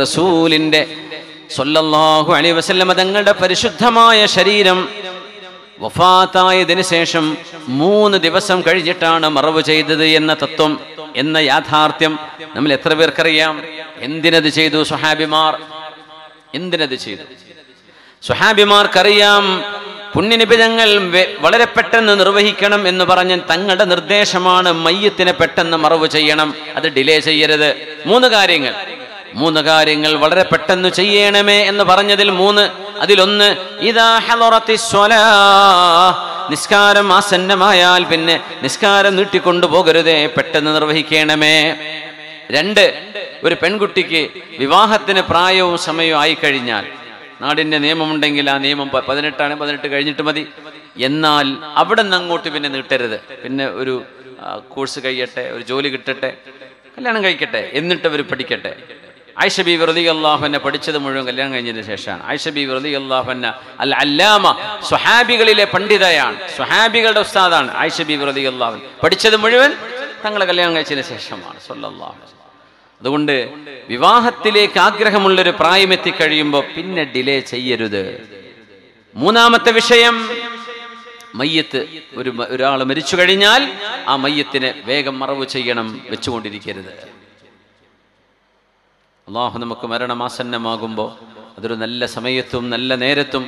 റസൂലിന്റെ സ്വല്ലല്ലാഹു അലൈഹി വസല്ലം തങ്ങളുടെ പരിശുദ്ധമായ ശരീരം വഫാത്തായതിനു ശേഷം 3 ദിവസം കഴിഞ്ഞിട്ടാണ് മറവ് ചെയ്തത് എന്ന തത്വം, എന്ന യാഥാർത്ഥ്യം നമ്മൾ എത്ര പേർക്കറിയാം? എന്തിനത് ചെയ്തു സ്വഹാബിമാർ? എന്തിനത് ചെയ്തു? സ്വഹാബിമാർക്കറിയാം പുണ്യനബി തങ്ങൾ വളരെ പെട്ടെന്ന് നിർവഹിക്കണം എന്ന് പറഞ്ഞ് തങ്ങളുടെ നിർദ്ദേശമാണ് മയ്യത്തിനെ പെട്ടെന്ന് മറവ് ചെയ്യണം, അത് ഡിലേ ചെയ്യരുത്. 3 കാര്യങ്ങൾ വളരെ പെട്ടെന്ന് ചെയ്യണമേ എന്ന് പറഞ്ഞതിൽ 3, അതിലൊന്ന് ഇദാ ഹളറത്തിസ് സ്വലാഹ്, നിസ്കാരം ആസന്നമായാൽ പിന്നെ നിസ്കാരം നീട്ടിക്കൊണ്ടു പോകരുതേ, പെട്ടെന്ന് നിർവഹിക്കണമേ. 2, ഒരു പെൺകുട്ടിക്ക് വിവാഹത്തിന് പ്രായവും സമയവും ആയിക്കഴിഞ്ഞാൽ നാടിൻ്റെ നിയമമുണ്ടെങ്കിൽ ആ നിയമം 18 ആണ്, 18 കഴിഞ്ഞിട്ട് മതി. എന്നാൽ അവിടെ നിന്ന് അങ്ങോട്ട് പിന്നെ നീട്ടരുത്. പിന്നെ ഒരു കോഴ്സ് കഴിയട്ടെ, ഒരു ജോലി കിട്ടട്ടെ, കല്യാണം കഴിക്കട്ടെ, എന്നിട്ട് അവർ പഠിക്കട്ടെ. ആയിഷ ബീവി റളിയല്ലാഹു അൻഹ പഠിച്ചത് മുഴുവൻ കല്യാണം കഴിഞ്ഞതിന് ശേഷമാണ്. ആയിഷ ബീവി റളിയല്ലാഹു അൻഹ അൽ അല്ലാമ, സ്വഹാബികളിലെ പണ്ഡിതയാണ്, സ്വഹാബികളുടെ ഉസ്താദാണ്. ആയിഷ ബീവി റളിയല്ലാഹു അൻഹ പഠിച്ചത് മുഴുവൻ തങ്ങളെ കല്യാണം കഴിച്ചതിന് ശേഷമാണ് സ്വല്ലല്ലാഹു അലൈഹി വസല്ലം. അതുകൊണ്ട് വിവാഹത്തിലേക്ക് ആഗ്രഹമുള്ളൊരു പ്രായം എത്തിക്കഴിയുമ്പോൾ പിന്നെ ഡിലേ ചെയ്യരുത്. 3ാമത്തെ വിഷയം, മയ്യത്ത് ഒരാൾ മരിച്ചു കഴിഞ്ഞാൽ ആ മയ്യത്തിനെ വേഗം മറവ് ചെയ്യണം, വെച്ചുകൊണ്ടിരിക്കരുത്. അള്ളാഹു നമുക്ക് മരണമാസന്നമാകുമ്പോൾ അതൊരു നല്ല സമയത്തും നല്ല നേരത്തും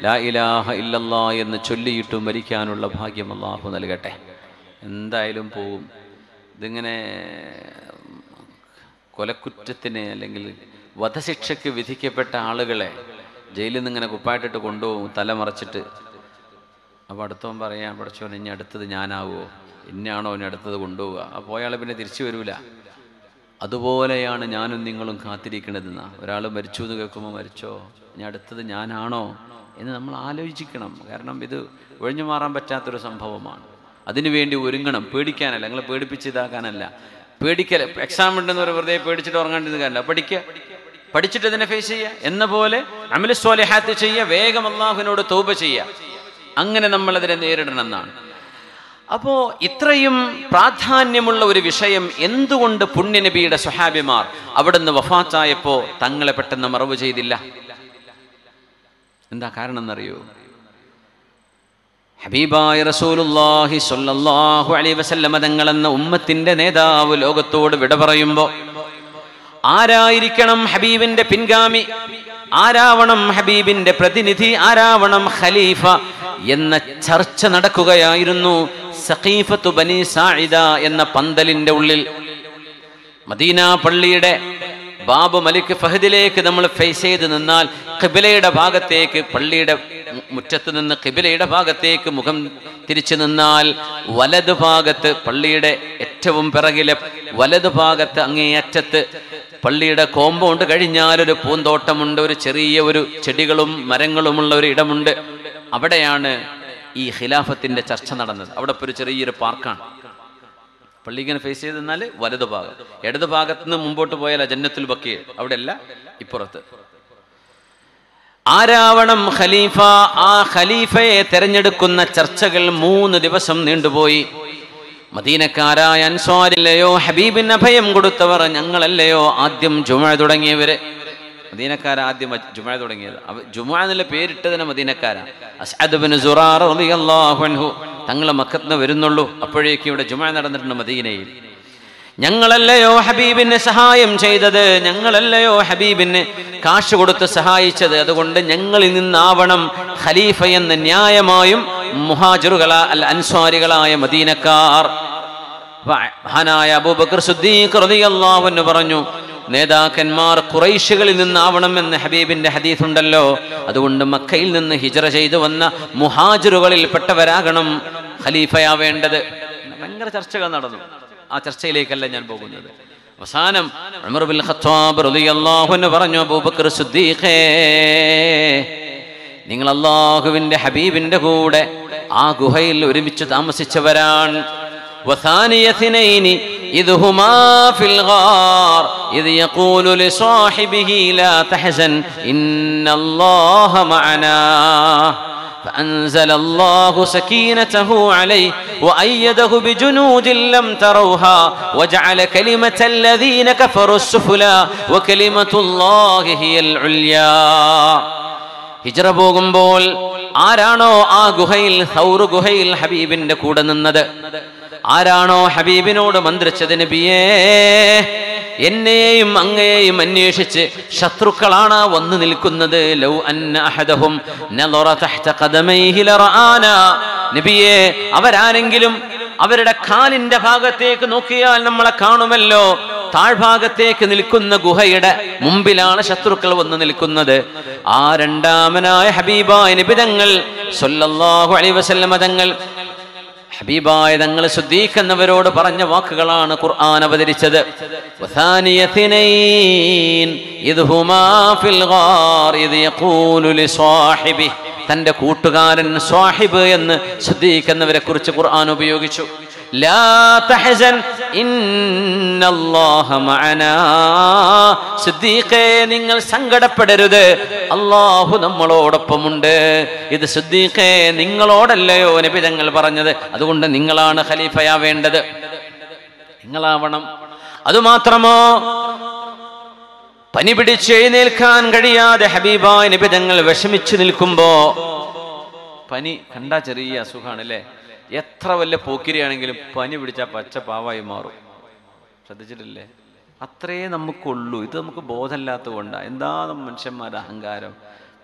ലാ ഇലാഹ ഇല്ലല്ലാ എന്ന് ചൊല്ലിയിട്ടു മരിക്കാനുള്ള ഭാഗ്യം അള്ളാഹു നൽകട്ടെ. എന്തായാലും പോവും. ഇതിങ്ങനെ കൊലക്കുറ്റത്തിന് അല്ലെങ്കിൽ വധശിക്ഷയ്ക്ക് വിധിക്കപ്പെട്ട ആളുകളെ ജയിലിൽ നിന്ന് ഇങ്ങനെ കുപ്പായിട്ടിട്ട് കൊണ്ടുപോകും, തല മറച്ചിട്ട്. അപ്പോൾ അടുത്തവൻ പറയാൻ, പഠിച്ചവൻ ഇനി അടുത്തത് ഞാനാവുമോ, ഇന്നാണോ ഇനി അടുത്തത് കൊണ്ടുപോവുക? ആ പോയാൾ പിന്നെ തിരിച്ചു വരൂല. അതുപോലെയാണ് ഞാനും നിങ്ങളും കാത്തിരിക്കണതെന്ന. ഒരാൾ മരിച്ചു എന്ന് കേൾക്കുമ്പോൾ മരിച്ചോ, ഇനി അടുത്തത് ഞാനാണോ എന്ന് നമ്മൾ ആലോചിക്കണം. കാരണം ഇത് ഒഴിഞ്ഞു മാറാൻ പറ്റാത്തൊരു സംഭവമാണ്. അതിനുവേണ്ടി ഒരുങ്ങണം. പേടിക്കാനല്ല, നിങ്ങളെ പേടിപ്പിച്ച് ഇതാക്കാനല്ല. പേടിക്കൽ, എക്സാം ഉണ്ടെന്ന് വെറുതെ പേടിച്ചിട്ട് ഉറങ്ങാണ്ടിരുന്ന കാര്യമല്ല. പഠിച്ചിട്ട് ഇതിനെ ഫേസ് ചെയ്യുക. എന്ന പോലെ അമൽ സ്വാലിഹാത്ത് ചെയ്യുക, വേഗം അള്ളാഹുവിനോട് തൗബ ചെയ്യുക. അങ്ങനെ നമ്മളതിനെ നേരിടണം എന്നാണ്. അപ്പോൾ ഇത്രയും പ്രാധാന്യമുള്ള ഒരു വിഷയം എന്തുകൊണ്ട് പുണ്യനബിയുടെ സ്വഹാബിമാർ അവിടുന്ന് വഫാത്തായപ്പോൾ തങ്ങളെ പെട്ടെന്ന് മറവ് ചെയ്തില്ല? എന്താ കാരണം എന്നറിയോ? ഹബീബായ റസൂലുള്ളാഹി സ്വല്ലല്ലാഹു അലൈഹി വസല്ലം തങ്ങളെന്ന ഉമ്മത്തിന്റെ നേതാവ് ലോകത്തോട് വിട പറയുമ്പോൾ ആരായിരിക്കണം ഹബീബിന്റെ പിൻഗാമി, ആരാവണം ഹബീബിന്റെ പ്രതിനിധി, ആരാവണം ഖലീഫ എന്ന ചർച്ച നടക്കുകയായിരുന്നു സഖീഫത്തു ബനി സാഇദ എന്ന പന്തലിന്റെ ഉള്ളിൽ. മദീന പള്ളിയുടെ ബാബു മലിക് ഫഹദിലേക്ക് നമ്മൾ ഫേസ് ചെയ്ത് നിന്നാൽ ഖിബലയുടെ ഭാഗത്തേക്ക്, പള്ളിയുടെ മുറ്റത്ത് നിന്ന് ഖിബലയുടെ ഭാഗത്തേക്ക് മുഖം തിരിച്ചു നിന്നാൽ വലതു ഭാഗത്ത്, പള്ളിയുടെ ഏറ്റവും പിറകിലെ വലതു ഭാഗത്ത് അങ്ങേയറ്റത്ത് പള്ളിയുടെ കോമ്പൗണ്ട് കഴിഞ്ഞാൽ ഒരു പൂന്തോട്ടമുണ്ട്, ഒരു ചെറിയ ഒരു ചെടികളും മരങ്ങളുമുള്ള ഒരു ഇടമുണ്ട്. അവിടെയാണ് ഈ ഖിലാഫത്തിന്റെ ചർച്ച നടന്നത്. അവിടെ ഇപ്പോൾ ഒരു ചെറിയൊരു പാർക്കാണ്. പള്ളി ഇങ്ങനെ ഫേസ് ചെയ്ത് നിന്നാൽ വലതു ഭാഗം, ഇടതു ഭാഗത്ത് നിന്ന് മുമ്പോട്ട് പോയാൽ ജന്നത്തുൽ ബഖീ, അവിടെ അല്ല, ഇപ്പുറത്ത്. ആരാവണം ഖലീഫ, ആ ഖലീഫയെ തെരഞ്ഞെടുക്കുന്ന ചർച്ചകൾ 3 ദിവസം നീണ്ടുപോയി. മദീനക്കാരായ അൻസ്വാരില്ലയോ ഹബീബിന് അഭയം കൊടുത്തവർ ഞങ്ങളല്ലയോ ആദ്യം ജുമുഅ തുടങ്ങിയവര്? മദീനക്കാരാദ്യം ജുമുഅ തുടങ്ങിയത്. ജുമുഅ എന്നുള്ള പേരിട്ടതിന് മദീനക്കാരാ. അസ്അദ് ബിൻ സുറാറ റളിയല്ലാഹു അൻഹു തങ്ങൾ മക്കത്ത് നിന്ന് വരുന്നുള്ളൂ, അപ്പോഴേക്കും ഇവിടെ ജുമുഅ നടന്നിട്ടുണ്ട് മദീനയിൽ. ഞങ്ങളല്ലയോ ഹബീബിന് സഹായം ചെയ്തത്, ഞങ്ങളല്ലയോ ഹബീബിന് കാശ് കൊടുത്ത് സഹായിച്ചത്, അതുകൊണ്ട് ഞങ്ങളിൽ നിന്നാവണം ഖലീഫ എന്ന് ന്യായമായും മുഹാജിറുകളായ അൻസ്വാരികളായ മദീനക്കാർ. മഹാനായ അബൂബക്കർ സിദ്ദീഖ് റളിയല്ലാഹു അൻഹു പറഞ്ഞു, നേതാക്കന്മാർ ഖുറൈശികളിൽ നിന്നാവണമെന്ന് ഹബീബിന്റെ ഹദീസ് ഉണ്ടല്ലോ, അതുകൊണ്ട് മക്കയിൽ നിന്ന് ഹിജ്റ ചെയ്തു വന്ന മുഹാജിറുകളിൽ പെട്ടവരാകണം ഖലീഫയാവേണ്ടത്. ഭയങ്കര ചർച്ചകൾ നടന്നു. ആ ചർച്ചയിലേക്കല്ല ഞാൻ പോകുന്നത്. അവസാനം ഉമർ ബിൻ ഖത്താബ് റളിയല്ലാഹു അൻഹു പറഞ്ഞു, അബൂബക്കർ സിദ്ദീഖേ, നിങ്ങൾ അല്ലാഹുവിന്റെ ഹബീബിന്റെ കൂടെ ആ ഗുഹയിൽ ഒരുമിച്ച് താമസിച്ചവരാണ്. وثاني اثنين إذ هما في الغار إذ يقول لصاحبه لا تحزن إن الله معنا فأنزل الله سكينته عليه وأيده بجنود لم تروها وجعل كلمة الذين كفروا السفلى وكلمة الله هي العليا. ഹിജ്റ പോകുമ്പോൾ ആരാണോ ആ ഗുഹയിൽ സൗർ ഗുഹയിൽ ഹബീബിന്റെ കൂടെ നിന്നത്, ആരാണോ ഹബീബിനോട് മന്ത്രിച്ചത്, നബിയേ എന്നെയും അങ്ങയെയും അന്വേഷിച്ച് ശത്രുക്കളാണ് വന്നു നിൽക്കുന്നത്, ലൗ അന്ന അഹദഹും നളറ തഹ്ത ഖദമൈഹി ലറആന, നബിയേ അവരാരെങ്കിലും അവരുടെ കാലിന്റെ ഭാഗത്തേക്ക് നോക്കിയാൽ നമ്മളെ കാണുമല്ലോ. താഴ്ഭാഗത്തേക്ക് നിൽക്കുന്ന ഗുഹയുടെ മുമ്പിലാണ് ശത്രുക്കൾ വന്ന് നിൽക്കുന്നത്. ആ രണ്ടാമനായ ഹബീബായ നബി തങ്ങൾ സല്ലല്ലാഹു അലൈഹി വസല്ലമ തങ്ങൾ ഹബീബായ തങ്ങൾ സിദ്ദീഖ് എന്നവരോട് പറഞ്ഞ വാക്കുകളാണ് ഖുർആൻ അവതരിച്ചത്. വസാനിയതൈൻ ഇദ് ഹുമാ ഫിൽ ഗാർ ഇദ് യഖൂലു ലിസാഹിബി, തന്റെ കൂട്ടുകാരൻ സ്വാഹിബ് എന്ന് സിദ്ദീഖ് എന്നവരെ കുറിച്ച് ഖുർആൻ ഉപയോഗിച്ചു. ലാ തഹസൻ ഇന്നല്ലാഹ മഅനാ, സിദ്ദീഖേ നിങ്ങൾ സങ്കടപ്പെടരുത്, അല്ലാഹു നമ്മളോടൊപ്പമുണ്ട്. ഇത് സിദ്ദീഖേ നിങ്ങളോടല്ലയോ നബി തങ്ങൾ പറഞ്ഞത്, അതുകൊണ്ട് നിങ്ങളാണ് ഖലീഫയാവേണ്ടത്, നിങ്ങളാവണം. അതുമാത്രമോ പനി പിടിച്ച് എഴുന്നേൽക്കാൻ കഴിയാതെ ഹബീബായ നബി തങ്ങൾ വിഷമിച്ചു നിൽക്കുമ്പോ, പനി കണ്ടാ ചെറിയ അസുഖമാണ് അല്ലേ, എത്ര വലിയ പോക്കിരിയാണെങ്കിലും പനി പിടിച്ചാൽ പച്ച പാവായി മാറും. ശ്രദ്ധിച്ചിട്ടില്ലേ? അത്രേ നമുക്കുള്ളൂ. ഇത് നമുക്ക് ബോധമില്ലാത്തത് കൊണ്ടാണ്. എന്താ മനുഷ്യന്മാരുടെ അഹങ്കാരം.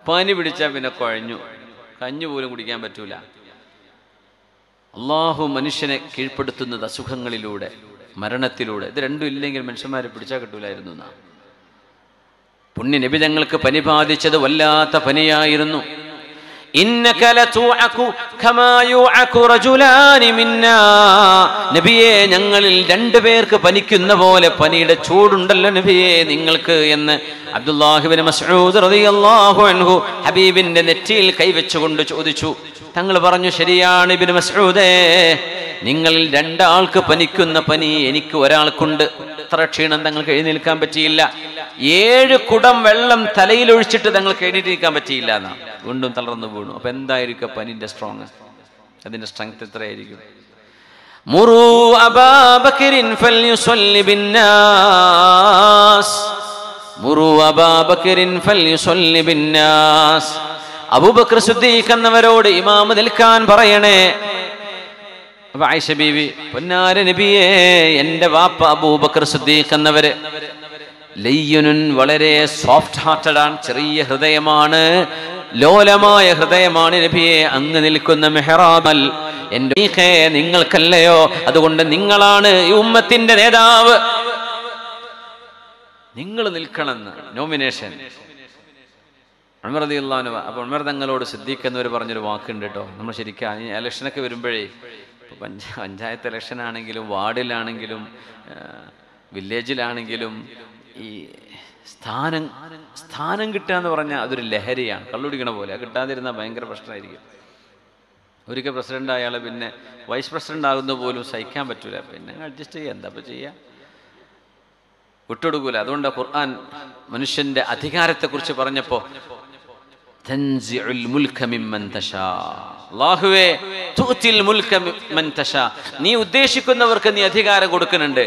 പനി പിടിച്ചാൽ പിന്നെ കുഴഞ്ഞു, കഞ്ഞു പോലും കുടിക്കാൻ പറ്റൂല. അള്ളാഹു മനുഷ്യനെ കീഴ്പ്പെടുത്തുന്നത് അസുഖങ്ങളിലൂടെ, മരണത്തിലൂടെ. ഇത് രണ്ടും ഇല്ലെങ്കിൽ മനുഷ്യന്മാരെ പിടിച്ചാൽ കിട്ടൂലായിരുന്നു എന്നാ. പുണ്യ നബി തങ്ങൾക്ക് പനി ബാധിച്ചത് വല്ലാത്ത പനിയായിരുന്നു. നബിയെ ഞങ്ങളിൽ രണ്ടുപേർക്ക് പനിക്കുന്ന പോലെ പനിയുടെ ചൂടുണ്ടല്ലോ നബിയെ നിങ്ങൾക്ക് എന്ന് അബ്ദുല്ലാഹിബ്നു മസ്ഊദ് റളിയല്ലാഹു അൻഹു ഹബീബിന്റെ നെറ്റിയിൽ കൈവച്ചുകൊണ്ട് ചോദിച്ചു. തങ്ങൾ പറഞ്ഞു, ശരിയാണ് ഇബ്നു മസ്ഊദേ, നിങ്ങളിൽ രണ്ടാൾക്ക് പനിക്കുന്ന പനി എനിക്ക് ഒരാൾക്കുണ്ട്. അത്ര ക്ഷീണം തങ്ങൾക്ക് എഴുന്നേൽക്കാൻ പറ്റിയില്ല. 7 കുടം വെള്ളം തലയിലൊഴിച്ചിട്ട് തങ്ങൾക്ക് എഴുന്നേൽക്കാൻ പറ്റിയില്ല എന്നാ. വീണ്ടും തളർന്നു വീണു. അപ്പൊ എന്തായിരിക്കും പനിന്റെ സ്ട്രോങ്, അതിന്റെ സ്ട്രെങ്ത് എത്രയായിരിക്കും? മുറൂ അബൂബക്കറിൻ ഫൽയുസല്ലി ബിന്നാസ്, മുറൂ അബൂബക്കറിൻ ഫൽയുസല്ലി ബിന്നാസ്. അബൂബക്കർ സിദ്ദീഖ് എന്നവരോട് ഇമാമ് നിൽക്കാൻ പറയണേ. അപ്പൊ ആയിഷ ബീവി, പൊന്നാര നബിയേ, എന്റെ വാപ്പ അബൂബക്കർ സിദ്ദീഖ് എന്നവര് ലയ്യനുൻ, വളരെ സോഫ്റ്റ് ഹാർട്ടഡ് ആണ്, ചെറിയ ഹൃദയമാണ്, ലോലമായ ഹൃദയമാണ് നബിയെ. അങ്ങ് നിൽക്കുന്ന മെഹ്റാബൽ എന്റെ നിങ്ങൾക്കല്ലയോ, അതുകൊണ്ട് നിങ്ങളാണ് ഈ ഉമ്മത്തിന്റെ നേതാവ്, നിങ്ങൾ നിൽക്കണമെന്ന് നോമിനേഷൻ ഉമർ റളിയല്ലാഹു അൻഹു. അപ്പൊ ഉമർ തങ്ങളോട് സിദ്ദീഖ് എന്നവർ പറഞ്ഞൊരു വാക്കുണ്ട് കേട്ടോ. നമ്മൾ ശരിക്കും ഇലക്ഷനൊക്കെ വരുമ്പോഴേ, പഞ്ചായത്ത് ഇലക്ഷൻ ആണെങ്കിലും വാർഡിലാണെങ്കിലും വില്ലേജിലാണെങ്കിലും ഈ സ്ഥാനം കിട്ടുക എന്ന് പറഞ്ഞാൽ അതൊരു ലഹരിയാണ്, കള്ളുടിക്കണ പോലെ. അത് കിട്ടാതിരുന്നാൽ ഭയങ്കര പ്രശ്നമായിരിക്കും. ഒരിക്കൽ പ്രസിഡന്റ് അയാൾ പിന്നെ വൈസ് പ്രസിഡന്റ് ആകുന്ന പോലും സഹിക്കാൻ പറ്റൂല. പിന്നെ അഡ്ജസ്റ്റ് ചെയ്യുക, എന്താ ചെയ്യാ, വിട്ടുകൊടുക്കൂല. അതുകൊണ്ട് ഖുർആൻ മനുഷ്യന്റെ അധികാരത്തെക്കുറിച്ച് പറഞ്ഞപ്പോ അല്ലാഹുവേ തുഅ്തിൽ മുൽക മൻ തശാ, നീ ഉദ്ദേശിക്കുന്നവർക്ക് നീ അധികാരം കൊടുക്കുന്നുണ്ട്.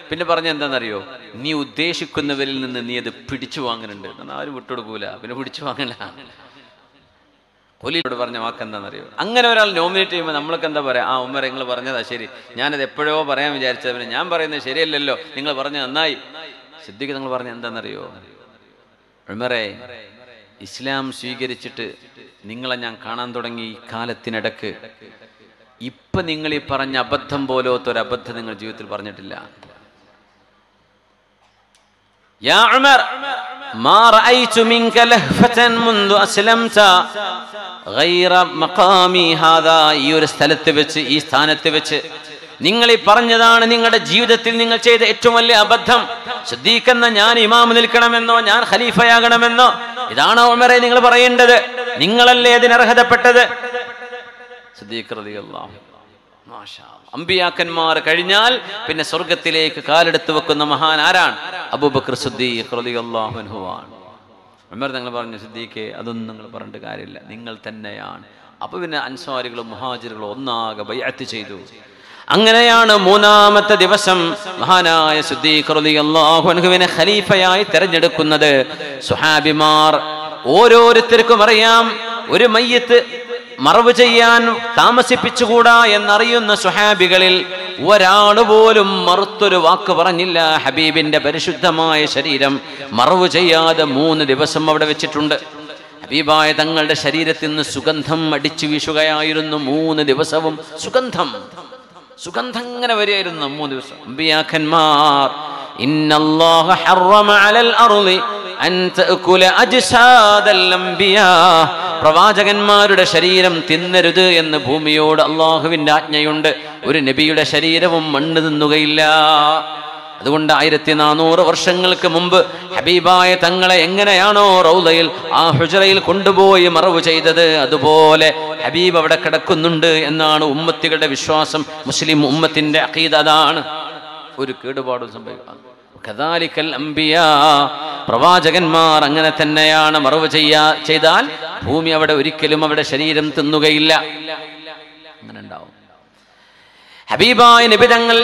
പിന്നെ പറഞ്ഞ എന്താണെന്നറിയോ, നീ ഉദ്ദേശിക്കുന്നവരിൽ നിന്ന് നീ അത് പിടിച്ചു വാങ്ങുന്നുണ്ട്. ആരും വിട്ടുകൊടുക്കൂല, പിന്നെ പിടിച്ചു വാങ്ങല. കൊലിയോട് പറഞ്ഞ വാക്ക് എന്താണെന്നറിയോ, അങ്ങനെ ഒരാൾ നോമിനേറ്റ് ചെയ്യുമ്പോൾ നമ്മൾക്ക് എന്താ പറയാ, ആ ഉമ്മർ നിങ്ങൾ പറഞ്ഞതാ ശരി, ഞാനത് എപ്പോഴോ പറയാൻ വിചാരിച്ചത്, പിന്നെ ഞാൻ പറയുന്നത് ശരിയല്ലല്ലോ, നിങ്ങൾ പറഞ്ഞത് നന്നായി. സിദ്ദീഖ് നിങ്ങൾ പറഞ്ഞ എന്താണെന്നറിയോ, ഉമറേ, ഇസ്ലാം സ്വീകരിച്ചിട്ട് നിങ്ങളെ ഞാൻ കാണാൻ തുടങ്ങി ഈ കാലത്തിനിടക്ക് ഇപ്പൊ നിങ്ങൾ ഈ പറഞ്ഞ അബദ്ധം പോലത്തൊരബദ്ധം നിങ്ങൾ ജീവിതത്തിൽ പറഞ്ഞിട്ടില്ല. യാ ഉമർ, മാ റഅയ്തു മിൻക ലഹ്ഫതൻ മുൻദു അസ്ലംത ഗൈറ മഖാമി ഹാദാ, ഈ ഒരു സ്ഥലത്ത് വെച്ച്, ഈ സ്ഥാനത്ത് വെച്ച് നിങ്ങൾ ഈ പറഞ്ഞതാണ് നിങ്ങളുടെ ജീവിതത്തിൽ നിങ്ങൾ ചെയ്ത ഏറ്റവും വലിയ അബദ്ധം. സിദ്ദീഖ് എന്ന ഞാൻ ഇമാം നിൽക്കണമെന്നോ ഞാൻ ഖലീഫയാകണമെന്നോ ഇതാണോ ഉമറെ നിങ്ങൾ പറയേണ്ടത്? നിങ്ങളല്ലേ ഇതിന് അർഹതപ്പെട്ടത്? സിദ്ദീഖ് റളിയല്ലാഹു മാഷാ അല്ലാഹ്. അമ്പിയാക്കന്മാർ കഴിഞ്ഞാൽ പിന്നെ സ്വർഗത്തിലേക്ക് കാലെടുത്ത് വെക്കുന്ന മഹാൻ ആരാണ്? അബൂബക്കർ സിദ്ദീഖ് റളിയല്ലാഹു അൻഹു ആണ്. ഉമർ തങ്ങൾ പറഞ്ഞു, സിദ്ദീഖേ, അതൊന്നും നിങ്ങൾ പറഞ്ഞിട്ട് കാര്യമില്ല, നിങ്ങൾ തന്നെയാണ് അപ്പൊ പിന്നെ അൻസ്വാരികളും മുഹാജിറുകളും ഒന്നാകെ ബൈഅത്ത് ചെയ്തു. അങ്ങനെയാണ് മൂന്നാമത്തെ ദിവസം മഹാനായ സിദ്ദീഖ് റളിയല്ലാഹു അൻഹുവിനെ ഖലീഫയായി തെരഞ്ഞെടുക്കുന്നത്. സ്വഹാബിമാർ ഓരോരുത്തർക്കും അറിയാം, ഒരു മയ്യത്ത് മറവ് ചെയ്യാൻ താമസിപ്പിച്ചുകൂടാ എന്നറിയുന്ന സ്വഹാബികളിൽ ഒരാൾ പോലും മറുത്തൊരു വാക്ക് പറഞ്ഞില്ല. ഹബീബിന്റെ പരിശുദ്ധമായ ശരീരം മറവ് ചെയ്യാതെ 3 ദിവസം അവിടെ വെച്ചിട്ടുണ്ട്. ഹബീബായ തങ്ങളുടെ ശരീരത്തിൽ നിന്ന് സുഗന്ധം അടിച്ചു വീശുകയായിരുന്നു. 3 ദിവസവും സുഗന്ധം ഇങ്ങനെ വരികയായിരുന്നു. 3 ദിവസം. അമ്പിയാക്കന്മാർ ഇന്നല്ലാഹ ഹറമ അലൽ അർളി അൻ തഅകുല അജ്സാദൽ അംബിയാ, പ്രവാചകന്മാരുടെ ശരീരം തിന്നരുത് എന്ന് ഭൂമിയോട് അള്ളാഹുവിന്റെ ആജ്ഞയുണ്ട്. ഒരു നബിയുടെ ശരീരവും മണ്ണ് തിന്നുകയില്ല. അതുകൊണ്ട് 1400 വർഷങ്ങൾക്ക് മുമ്പ് ഹബീബായ തങ്ങളെ എങ്ങനെയാണോ റൗളയിൽ ആ ഹുജറയിൽ കൊണ്ടുപോയി മറവ് ചെയ്തത്, അതുപോലെ ഹബീബ് അവിടെ കിടക്കുന്നുണ്ട് എന്നാണ് ഉമ്മത്തികളുടെ വിശ്വാസം. മുസ്ലിം ഉമ്മത്തിന്റെ അഖീദ അതാണ്. ഒരു കേടുപാടും സംഭവിക്കുക. കദാലിക്കൽ അംബിയാ, പ്രവാചകന്മാർ അങ്ങനെ തന്നെയാണ്. മറവ് ചെയ്താൽ ഭൂമി അവിടെ ഒരിക്കലും അവിടെ ശരീരം തിന്നുകയില്ല. അങ്ങനെ ഉണ്ടാവും. ഹബീബായ നബി തങ്ങൾ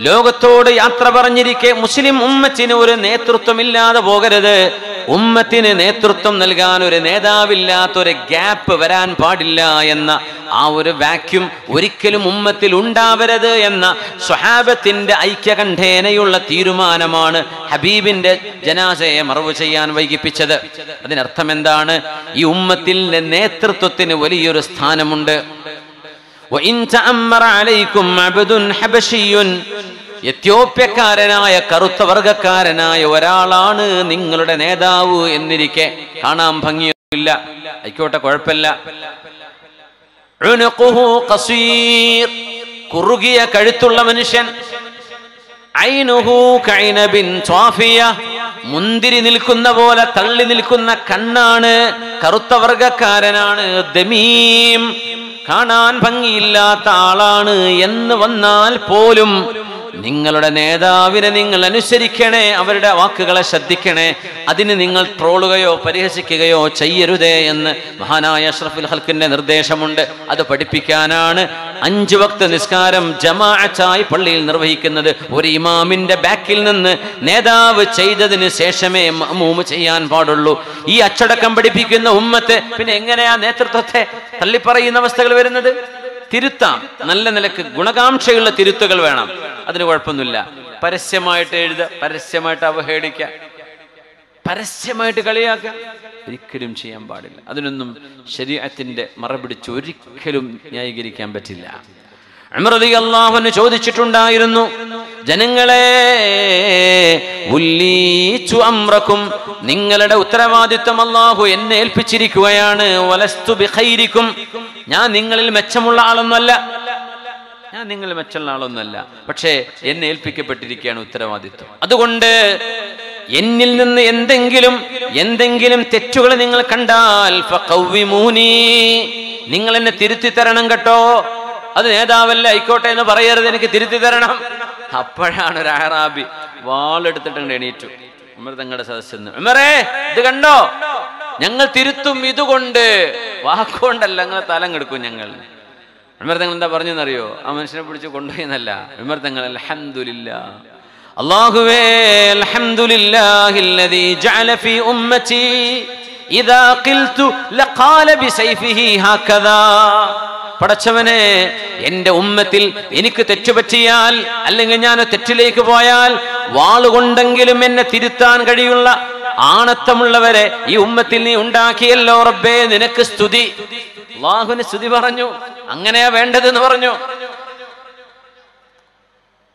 ലോകത്തോട് യാത്ര പറഞ്ഞിരിക്കെ മുസ്ലിം ഉമ്മത്തിന് ഒരു നേതൃത്വമില്ലാതെ പോകരുത്. ഉമ്മത്തിന് നേതൃത്വം നൽകാൻ ഒരു നേതാവില്ലാത്തൊരു ഗ്യാപ്പ് വരാൻ പാടില്ല എന്ന ആ ഒരു വാക്യൂം ഒരിക്കലും ഉമ്മത്തിൽ ഉണ്ടാവരുത് എന്ന സ്വഹാബത്തിന്റെ ഐക്യകണ്ഠേനയുള്ള തീരുമാനമാണ് ഹബീബിന്റെ ജനാസയെ മറവ് ചെയ്യാൻ വൈകിപ്പിച്ചത്. അതിനർത്ഥം എന്താണ്? ഈ ഉമ്മത്തിന്റെ നേതൃത്വത്തിന് വലിയൊരു സ്ഥാനമുണ്ട്. എത്യോപ്യക്കാരനായ കറുത്ത വർഗക്കാരനായ ഒരാളാണ് നിങ്ങളുടെ നേതാവ് എന്നിരിക്കെ കാണാൻ ഭംഗിയില്ല, ആയിക്കോട്ടെ, കുഴപ്പമില്ല. കുറുകിയ കഴുത്തുള്ള മനുഷ്യൻ, മുന്തിരി നിൽക്കുന്ന പോലെ തള്ളി നിൽക്കുന്ന കണ്ണാണ്, കറുത്ത വർഗക്കാരനാണ്, ദമീം, കാണാൻ ഭംഗിയില്ലാത്ത ആളാണ് എന്ന് വന്നാൽ പോലും നിങ്ങളുടെ നേതാവിനെ നിങ്ങൾ അനുസരിക്കണേ, അവരുടെ വാക്കുകളെ ശ്രദ്ധിക്കണേ. അതിന് നിങ്ങൾ ട്രോളുകയോ പരിഹസിക്കുകയോ ചെയ്യരുതേ എന്ന് മഹാനായ അഷ്റഫുൽ ഖൽഖിന്റെ നിർദ്ദേശമുണ്ട്. അത് പഠിപ്പിക്കാനാണ് 5 വക്ത് നിസ്കാരം ജമാഅത്തായി പള്ളിയിൽ നിർവഹിക്കുന്നത്. ഒരു ഇമാമിന്റെ ബാക്കിൽ നിന്ന് നേതാവ് ചെയ്തതിന് ശേഷമേ മഅ്മൂം ചെയ്യാൻ പാടുള്ളൂ. ഈ അച്ചടക്കം പഠിപ്പിക്കുന്ന ഉമ്മത്ത് പിന്നെ എങ്ങനെയാ നേതൃത്വത്തെ തള്ളിപ്പറയുന്ന അവസ്ഥകൾ വരുന്നത്? തിരുത്താം, നല്ല നിലക്ക് ഗുണകാംക്ഷയുള്ള തിരുത്തുകൾ വേണം, അതിന് കുഴപ്പമൊന്നുമില്ല. പരസ്യമായിട്ട് എഴുതുക, പരസ്യമായിട്ട് അവഹേളിക്കുക, പരസ്യമായിട്ട് കളിയാക്കുക ഒരിക്കലും ചെയ്യാൻ പാടില്ല. അതിനൊന്നും ശരീഅത്തിന്റെ മറപിടിച്ച് ഒരിക്കലും ന്യായീകരിക്കാൻ പറ്റില്ല. ഉമർ റളിയല്ലാഹു അൻഹു ചോദിച്ചിട്ടുണ്ടായിരുന്നു, ജനങ്ങളെ, ഉല്ലീതു അംറക്കും, നിങ്ങളുടെ ഉത്തരവാദിത്വം അല്ലാഹു എന്നെ ഏൽപ്പിച്ചിരിക്കുകയാണ്. വലസ്തു ബിഖൈരിക്കും, ഞാൻ നിങ്ങളിൽ മെച്ചമുള്ള ആളൊന്നുമല്ല, പക്ഷേ എന്നെ ഏൽപ്പിക്കപ്പെട്ടിരിക്കുകയാണ് ഉത്തരവാദിത്വം. അതുകൊണ്ട് എന്നിൽ നിന്ന് എന്തെങ്കിലും തെറ്റുകൾ നിങ്ങൾ കണ്ടാൽ ഫഖവ്വിമൂനി, നിങ്ങൾ എന്നെ തിരുത്തി തരണം കേട്ടോ. അത് നേതാവല്ല, ആയിക്കോട്ടെ എന്ന് പറയരുത്, എനിക്ക് തിരുത്തി തരണം. അപ്പോഴാണ് ഒരു അഅറാബി വാളെടുത്തിട്ട് എണീറ്റു ഉമർ തങ്ങളുടെ സദസ്സിൽ നിന്ന്, ഉമറേ, ഇത് കണ്ടോ, ഞങ്ങൾ തിരുത്തും, ഇതുകൊണ്ട്, വാക്കുകൊണ്ടല്ല, ഞങ്ങൾ തലം കെടുക്കും ഞങ്ങൾ. ഉമർ തങ്ങൾ എന്താ പറഞ്ഞെന്നറിയോ? ആ മനുഷ്യനെ പിടിച്ച് കൊണ്ടുപോയി എന്നല്ല. ഉമർ തങ്ങൾ അൽഹംദുലില്ലാഹ്, അല്ലാഹുവേ, അൽഹംദുലില്ലാഹില്ലദീ ജഅല ഫീ ഉമ്മത്തി ഇദാ ഖിൽതു ലഖാല ബിസൈഫിഹി ഹകദാ, പടച്ചവനെ, എന്റെ ഉമ്മത്തിൽ എനിക്ക് തെറ്റുപറ്റിയാൽ, അല്ലെങ്കിൽ ഞാൻ തെറ്റിലേക്ക് പോയാൽ വാളുകൊണ്ടെങ്കിലും എന്നെ തിരുത്താൻ കഴിയുള്ള ആണത്തമുള്ളവരെ ഈ ഉമ്മത്തിൽ നീ ഉണ്ടാക്കിയല്ലോ റബ്ബേ, നിനക്ക് സ്തുതി. അല്ലാഹുവിന് സ്തുതി പറഞ്ഞു, അങ്ങനെയാ വേണ്ടതെന്ന് പറഞ്ഞു.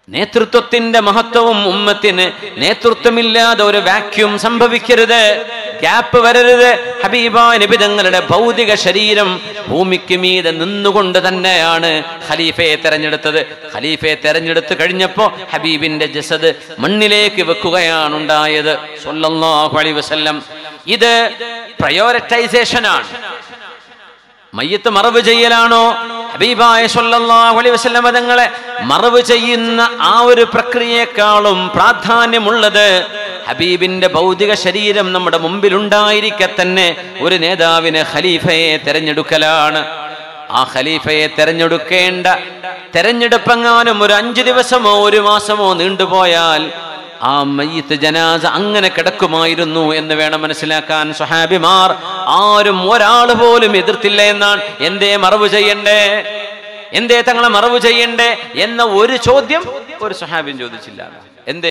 നേതൃത്വത്തിന്റെ മഹത്വവും, ഉമ്മത്തിന് നേതൃത്വമില്ലാതെ ഒരു വാക്യൂം സംഭവിക്കരുത്, ഗ്യാപ്പ് വരരുത്. ഹബീബായ നബി തങ്ങളുടെ ഭൗതിക ശരീരം ഭൂമിക്ക് മീതെ നിന്നുകൊണ്ട് തന്നെയാണ് ഖലീഫയെ തെരഞ്ഞെടുത്തത്. ഖലീഫയെ തെരഞ്ഞെടുത്ത് കഴിഞ്ഞപ്പോ ഹബീബിന്റെ ജസദ് മണ്ണിലേക്ക് വെക്കുകയാണ് ഉണ്ടായത് സ്വല്ലല്ലാഹു അലൈഹി വസല്ലം. ഇത് പ്രയോറിറ്റൈസേഷൻ ആണ്. മയ്യത്ത് മറവ് ചെയ്യലാണോ? ഹബീബായ സ്വല്ലല്ലാഹു അലൈഹി വസല്ലം തങ്ങളെ മറവ് ചെയ്യുന്ന ആ ഒരു പ്രക്രിയയെക്കാളും പ്രാധാന്യമുള്ളത് ഹബീബിന്റെ ഭൗതിക ശരീരം നമ്മുടെ മുമ്പിൽ ഉണ്ടായിരിക്കെ തന്നെ ഒരു നേതാവിനെ ഖലീഫയെ തെരഞ്ഞെടുക്കലാണ്. ആ ഖലീഫയെ തെരഞ്ഞെടുപ്പെങ്ങാനും ഒരു 5 ദിവസമോ 1 മാസമോ നീണ്ടുപോയാൽ ആ മയ്യിത്ത് ജനാസ അങ്ങനെ കിടക്കുമായിരുന്നു എന്ന് വേണം മനസ്സിലാക്കാൻ. സ്വഹാബിമാർ ആരും ഒരാൾ പോലും എതിർത്തില്ല എന്നാണ്. എന്തേ മറവ് ചെയ്യണ്ടേ, എന്തേ തങ്ങളെ മറവ് ചെയ്യണ്ടേ എന്ന ഒരു ചോദ്യം ഒരു സ്വഹാബിയും ചോദിച്ചില്ല. എന്തേ